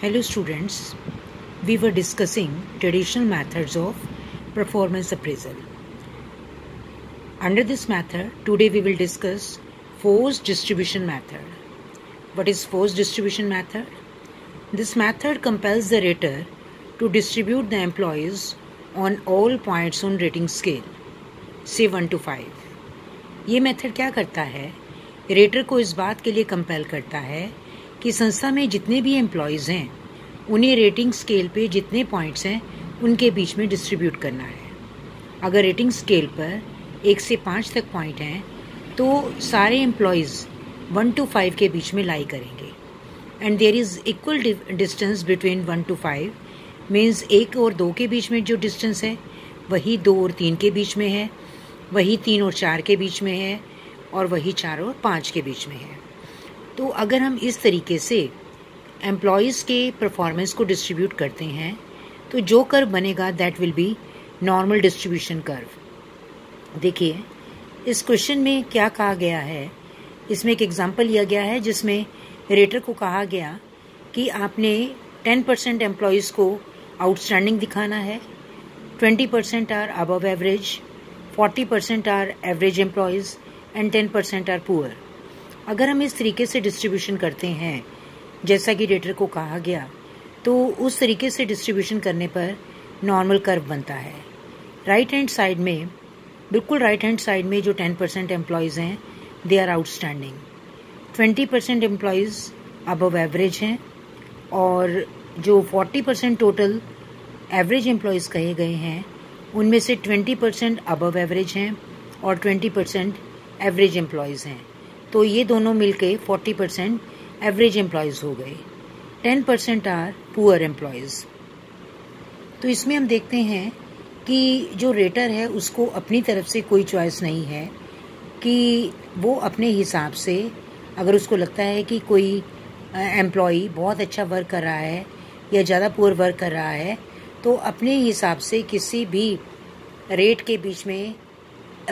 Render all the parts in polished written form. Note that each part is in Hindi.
Hello students, we were discussing traditional methods of performance appraisal. Under this method, today we will discuss force distribution method. What is force distribution method? This method compels the rater to distribute the employees on all points on rating scale, say 1 to 5. ये मेथड क्या करता है? रेटर को इस बात के लिए कंपेल करता है कि संस्था में जितने भी एम्प्लॉयज़ हैं उन्हें रेटिंग स्केल पे जितने पॉइंट्स हैं उनके बीच में डिस्ट्रीब्यूट करना है। अगर रेटिंग स्केल पर 1 से 5 तक पॉइंट हैं तो सारे एम्प्लॉयज़ 1 to 5 के बीच में लाई करेंगे and there is equal distance between 1 to 5 means 1 और 2 के बीच में जो डिस्टेंस है वही 2 और 3 के बीच में है, वही 3 और 4 के बीच में है और वही 4 और 5 के बीच में है। तो अगर हम इस तरीके से एम्प्लॉयज़ के परफॉर्मेंस को डिस्ट्रीब्यूट करते हैं तो जो कर्व बनेगा that will be normal distribution curve. देखिए इस क्वेश्चन में क्या कहा गया है, इसमें एक एग्जांपल लिया गया है जिसमें रेटर को कहा गया कि आपने 10% एम्प्लॉयज़ को आउटस्टैंडिंग दिखाना है, 20% are above average, 40% are average employees and 10% are poor. अगर हम इस तरीके से डिस्ट्रीब्यूशन करते हैं जैसा कि रेटर को कहा गया तो उस तरीके से डिस्ट्रीब्यूशन करने पर नॉर्मल कर्व बनता है। राइट हैंड साइड में, बिल्कुल राइट हैंड साइड में जो 10% एम्प्लॉयज़ हैं they are outstanding, 20% employees above average हैं और जो 40% टोटल एवरेज एम्प्लॉयज़ कहे गए हैं उनमें से 20% अबव एवरेज हैं और 20% एवरेज एम्प्लॉयज़ हैं। तो ये दोनों मिलके 40% एवरेज एम्प्लॉयज़ हो गए, 10% आर पुअर एम्प्लॉयज़। तो इसमें हम देखते हैं कि जो रेटर है उसको अपनी तरफ से कोई चॉइस नहीं है कि वो अपने हिसाब से, अगर उसको लगता है कि कोई एम्प्लॉई बहुत अच्छा वर्क कर रहा है या ज़्यादा पुअर वर्क कर रहा है तो अपने हिसाब से किसी भी रेट के बीच में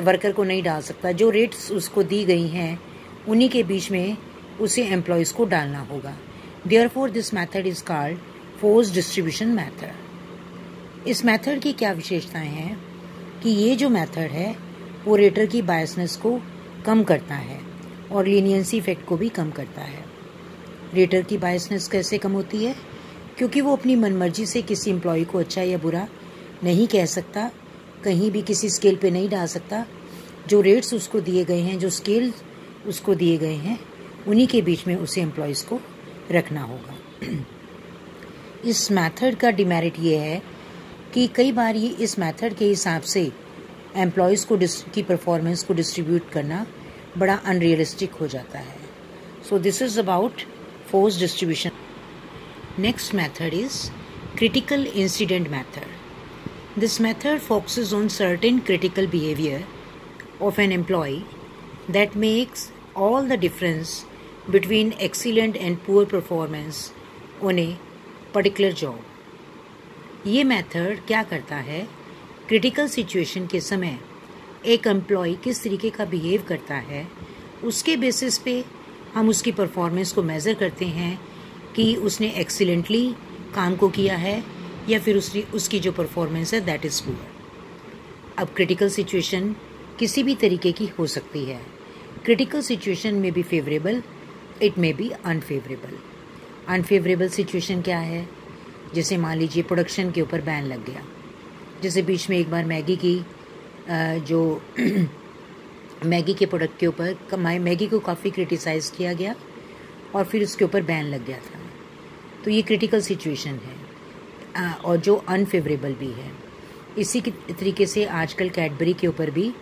वर्कर को नहीं डाल सकता। जो रेट्स उसको दी गई हैं उन्हीं के बीच में उसे एम्प्लॉयज़ को डालना होगा। Therefore this method is called force distribution method. इस मेथड की क्या विशेषताएं हैं कि ये जो मेथड है वो रेटर की बायसनेस को कम करता है और लीनियंसी इफेक्ट को भी कम करता है। रेटर की बायसनेस कैसे कम होती है? क्योंकि वो अपनी मनमर्जी से किसी एम्प्लॉय को अच्छा या बुरा नहीं कह सकता, कहीं भी किसी स्केल पे नहीं डाल सकता। जो रेट्स उसको दिए गए हैं, जो स्केल उसको दिए गए हैं उन्हीं के बीच में उसे एम्प्लॉयज़ को रखना होगा। इस मेथड का डिमेरिट ये है कि कई बार ये इस मेथड के हिसाब से एम्प्लॉयज़ को की परफॉर्मेंस को डिस्ट्रीब्यूट करना बड़ा अनरियलिस्टिक हो जाता है। So this is about force distribution. Next method is critical incident method. This method focuses on certain critical behavior of an employee that makes all the difference between excellent and poor performance on a particular job. ये मेथड क्या करता है? क्रिटिकल सिचुएशन के समय एक एम्प्लॉय किस तरीके का बिहेव करता है उसके बेसिस पे हम उसकी परफॉर्मेंस को मेज़र करते हैं कि उसने एक्सीलेंटली काम को किया है या फिर उसकी जो परफॉर्मेंस है दैट इज़ पुअर। अब क्रिटिकल सिचुएशन किसी भी तरीके की हो सकती है। क्रिटिकल सिचुएशन में B favourable, it may be unfavourable. Unfavourable situation क्या है? जैसे मान लीजिए प्रोडक्शन के ऊपर बैन लग गया, जैसे बीच में एक बार मैगी की जो मैगी के प्रोडक्ट के ऊपर मैगी को काफ़ी क्रिटिसाइज़ किया गया और फिर उसके ऊपर बैन लग गया था। तो ये क्रिटिकल सिचुएशन है और जो अनफेवरेबल भी है। इसी की तरीके से आजकल कैडबरी के ऊपर भी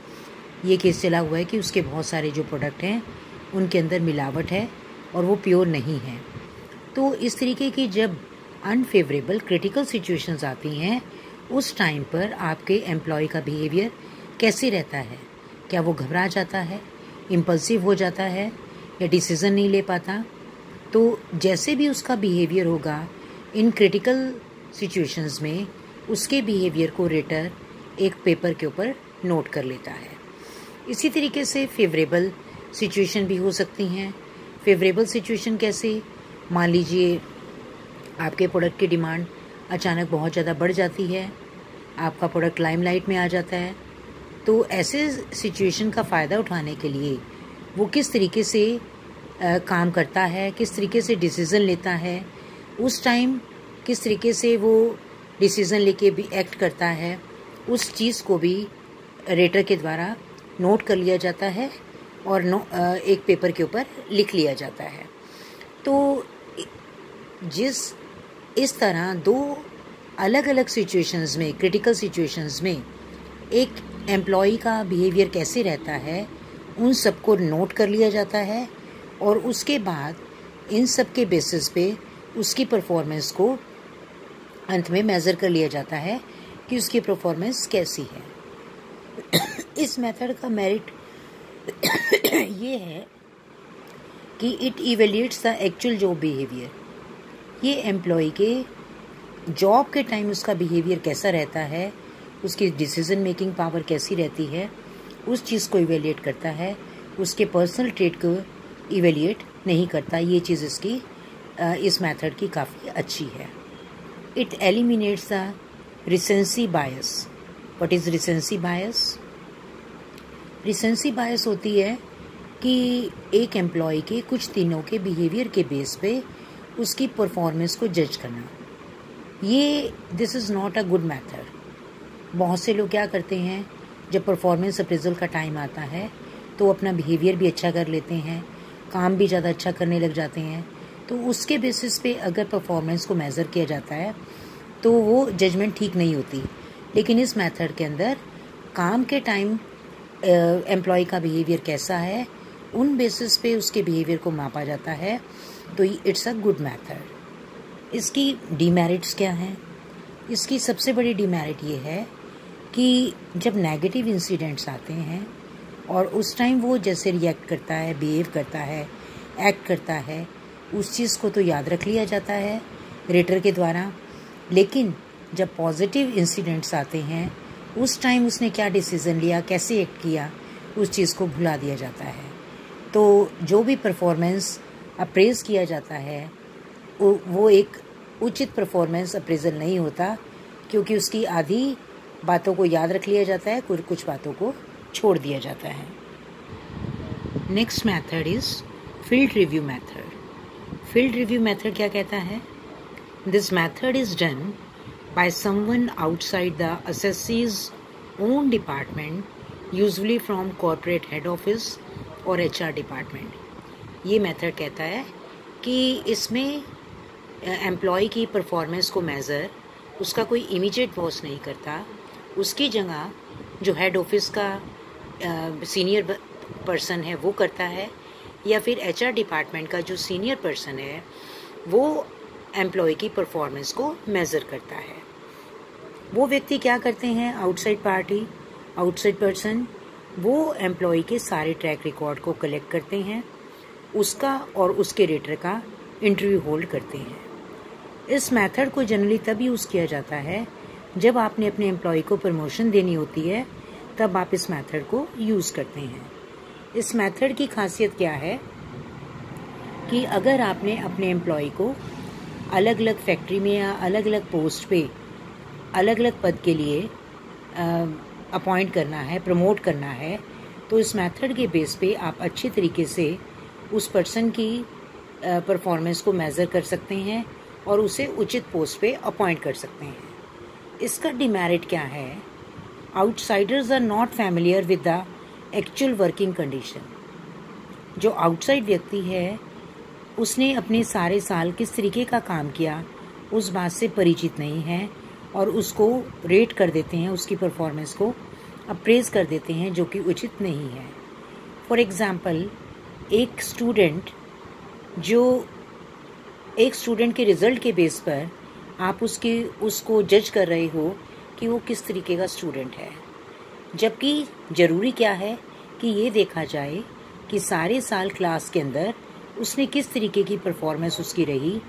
ये केस चला हुआ है कि उसके बहुत सारे जो प्रोडक्ट हैं उनके अंदर मिलावट है और वो प्योर नहीं है। तो इस तरीके की जब अनफेवरेबल क्रिटिकल सिचुएशंस आती हैं उस टाइम पर आपके एम्प्लॉय का बिहेवियर कैसे रहता है? क्या वो घबरा जाता है, इम्पल्सिव हो जाता है या डिसीज़न नहीं ले पाता? तो जैसे भी उसका बिहेवियर होगा इन क्रिटिकल सिचुएशंस में उसके बिहेवियर को रेटर एक पेपर के ऊपर नोट कर लेता है। इसी तरीके से फेवरेबल सिचुएशन भी हो सकती हैं। फेवरेबल सिचुएशन कैसे? मान लीजिए आपके प्रोडक्ट की डिमांड अचानक बहुत ज़्यादा बढ़ जाती है, आपका प्रोडक्ट लाइमलाइट में आ जाता है, तो ऐसे सिचुएशन का फ़ायदा उठाने के लिए वो किस तरीके से काम करता है, किस तरीके से डिसीज़न लेता है, उस टाइम किस तरीके से वो डिसीज़न लेके भी एक्ट करता है, उस चीज़ को भी रेटर के द्वारा नोट कर लिया जाता है और एक पेपर के ऊपर लिख लिया जाता है। तो इस तरह दो अलग अलग सिचुएशंस में, क्रिटिकल सिचुएशंस में एक एम्प्लॉई का बिहेवियर कैसे रहता है, उन सबको नोट कर लिया जाता है और उसके बाद इन सब के बेसिस पे उसकी परफॉर्मेंस को अंत में मेज़र कर लिया जाता है कि उसकी परफॉर्मेंस कैसी है। इस मेथड का मेरिट ये है कि it evaluates the actual job behaviour. ये एम्प्लॉय के जॉब के टाइम उसका बिहेवियर कैसा रहता है, उसकी डिसीजन मेकिंग पावर कैसी रहती है, उस चीज़ को इवेल्यूएट करता है, उसके पर्सनल ट्रेट को इवेल्यूएट नहीं करता। ये चीज़ इस मेथड की काफ़ी अच्छी है। It eliminates the recency bias. What is recency bias? Recency bias होती है कि एक एम्प्लॉय के कुछ दिनों के बिहेवियर के बेस पे उसकी परफॉर्मेंस को जज करना। This is not a good method. बहुत से लोग क्या करते हैं, जब परफॉर्मेंस अप्रेजल का टाइम आता है तो अपना बिहेवियर भी अच्छा कर लेते हैं, काम भी ज़्यादा अच्छा करने लग जाते हैं, तो उसके बेसिस पे अगर परफॉर्मेंस को मेज़र किया जाता है तो वो जजमेंट ठीक नहीं होती। लेकिन इस मेथड के अंदर काम के टाइम एम्प्लॉय का बिहेवियर कैसा है, उन बेसिस पे उसके बिहेवियर को मापा जाता है, तो इट्स अ गुड मेथड। इसकी डीमेरिट्स क्या हैं? इसकी सबसे बड़ी डीमेरिट ये है कि जब नेगेटिव इंसिडेंट्स आते हैं और उस टाइम वो जैसे रिएक्ट करता है, बिहेव करता है, एक्ट करता है, उस चीज़ को तो याद रख लिया जाता है रेटर के द्वारा, लेकिन जब पॉजिटिव इंसिडेंट्स आते हैं उस टाइम उसने क्या डिसीज़न लिया, कैसे एक्ट किया, उस चीज़ को भुला दिया जाता है। तो जो भी परफॉर्मेंस अप्रेज किया जाता है वो एक उचित परफॉर्मेंस अप्रेजल नहीं होता, क्योंकि उसकी आधी बातों को याद रख लिया जाता है, कुछ बातों को छोड़ दिया जाता है। Next method is field review method. Field review method क्या कहता है? This method is done by someone outside the assessee's own department, usually from corporate head office और HR department। ये मेथड कहता है कि इसमें एम्प्लॉय की परफॉर्मेंस को मेज़र उसका कोई इमीडिएट बॉस नहीं करता, उसकी जगह जो हेड ऑफिस का सीनियर पर्सन है वो करता है, या फिर HR डिपार्टमेंट का जो सीनियर पर्सन है वो एम्प्लॉय की परफॉर्मेंस को मेज़र करता है। वो व्यक्ति क्या करते हैं, आउटसाइड पर्सन, वो एम्प्लॉय के सारे ट्रैक रिकॉर्ड को कलेक्ट करते हैं, उसका और उसके रेटर का इंटरव्यू होल्ड करते हैं। इस मेथड को जनरली तब यूज़ किया जाता है जब आपने अपने एम्प्लॉय को प्रमोशन देनी होती है, तब आप इस मेथड को यूज़ करते हैं। इस मेथड की खासियत क्या है कि अगर आपने अपने एम्प्लॉय को अलग अलग फैक्ट्री में या अलग अलग पोस्ट पे अलग अलग पद के लिए अपॉइंट करना है, प्रमोट करना है, तो इस मेथड के बेस पे आप अच्छी तरीके से उस पर्सन की परफॉर्मेंस को मेज़र कर सकते हैं और उसे उचित पोस्ट पे अपॉइंट कर सकते हैं। इसका डिमेरिट क्या है? Outsiders are not familiar with the actual working condition. जो आउटसाइड व्यक्ति है उसने अपने सारे साल किस तरीके का काम किया उस बात से परिचित नहीं है और उसको रेट कर देते हैं, उसकी परफॉर्मेंस को अप्रेज कर देते हैं, जो कि उचित नहीं है। फॉर एग्ज़ाम्पल, एक स्टूडेंट के रिज़ल्ट के बेस पर आप उसको जज कर रहे हो कि वो किस तरीके का स्टूडेंट है, जबकि ज़रूरी क्या है कि ये देखा जाए कि सारे साल क्लास के अंदर उसने किस तरीके की परफॉर्मेंस उसकी रही,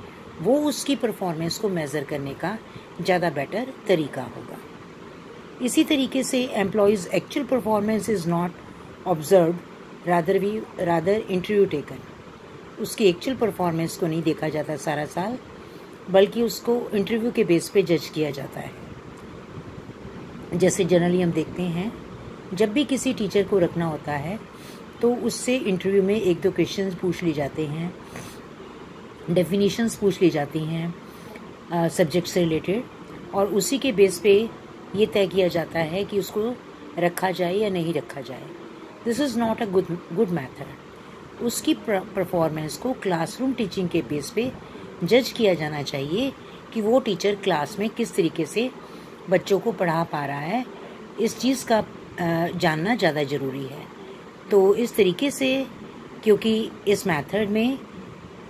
वो उसकी परफॉर्मेंस को मेज़र करने का ज़्यादा बेटर तरीका होगा। इसी तरीके से employees actual performance is not observed, rather interview taken. उसकी एक्चुअल परफॉर्मेंस को नहीं देखा जाता सारा साल, बल्कि उसको इंटरव्यू के बेस पे जज किया जाता है। जैसे जनरली हम देखते हैं, जब भी किसी टीचर को रखना होता है तो उससे इंटरव्यू में 1-2 क्वेश्चंस पूछ ली जाते हैं, डेफिनेशंस पूछ ली जाती हैं सब्जेक्ट से रिलेटेड, और उसी के बेस पे ये तय किया जाता है कि उसको रखा जाए या नहीं रखा जाए। This is not a good method. उसकी परफॉर्मेंस को क्लासरूम टीचिंग के बेस पे जज किया जाना चाहिए कि वो टीचर क्लास में किस तरीके से बच्चों को पढ़ा पा रहा है। इस चीज़ का जानना ज़्यादा ज़रूरी है। तो इस तरीके से, क्योंकि इस मेथड में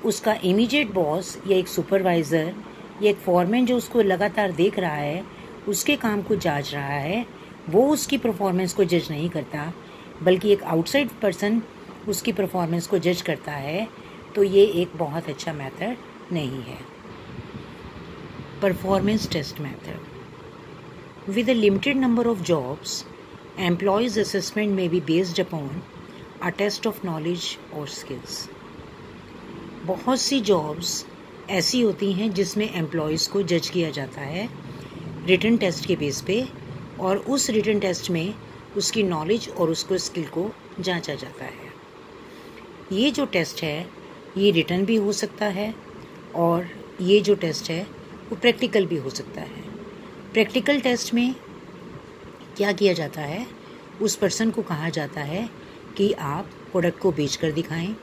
उसका इमीडिएट बॉस या एक सुपरवाइज़र या एक फॉरमैन जो उसको लगातार देख रहा है, उसके काम को जांच रहा है, वो उसकी परफॉर्मेंस को जज नहीं करता, बल्कि एक आउटसाइड पर्सन उसकी परफॉर्मेंस को जज करता है, तो ये एक बहुत अच्छा मेथड नहीं है। Performance test method. With a limited number of jobs, employees' assessment may be based upon a test of knowledge or skills. बहुत सी जॉब्स ऐसी होती हैं जिसमें एम्प्लॉयज़ को जज किया जाता है रिटन टेस्ट के बेस पे, और उस रिटन टेस्ट में उसकी नॉलेज और उसको स्किल को जांचा जाता है। ये जो टेस्ट है ये रिटन भी हो सकता है, और ये जो टेस्ट है वो प्रैक्टिकल भी हो सकता है। प्रैक्टिकल टेस्ट में क्या किया जाता है, उस पर्सन को कहा जाता है कि आप प्रोडक्ट को बेच कर दिखाएं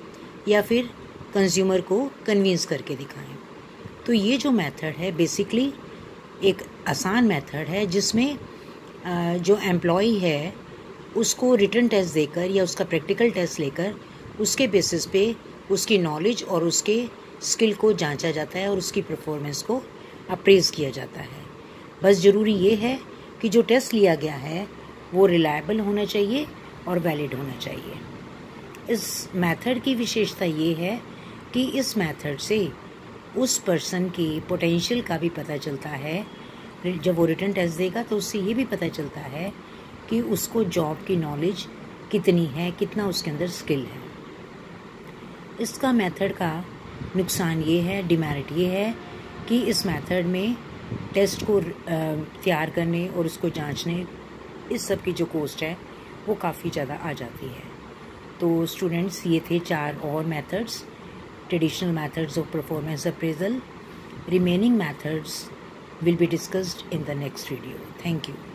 या फिर कंज्यूमर को कन्विंस करके दिखाएं। तो ये जो मेथड है बेसिकली एक आसान मेथड है, जिसमें जो एम्प्लॉई है उसको रिटन टेस्ट देकर या उसका प्रैक्टिकल टेस्ट लेकर उसके बेसिस पे उसकी नॉलेज और उसके स्किल को जांचा जाता है और उसकी परफॉर्मेंस को अप्रेज किया जाता है। बस ज़रूरी ये है कि जो टेस्ट लिया गया है वो रिलायबल होना चाहिए और वैलिड होना चाहिए। इस मेथड की विशेषता ये है कि इस मेथड से उस पर्सन की पोटेंशियल का भी पता चलता है। जब वो रिटन टेस्ट देगा तो उससे ये भी पता चलता है कि उसको जॉब की नॉलेज कितनी है, कितना उसके अंदर स्किल है। इसका मेथड का नुकसान ये है, डिमेरिट ये है कि इस मेथड में टेस्ट को तैयार करने और उसको जांचने, इस सब की जो कॉस्ट है वो काफ़ी ज़्यादा आ जाती है। तो स्टूडेंट्स, ये थे 4 और methods, traditional methods of performance appraisal. Remaining methods will be discussed in the next video. Thank you.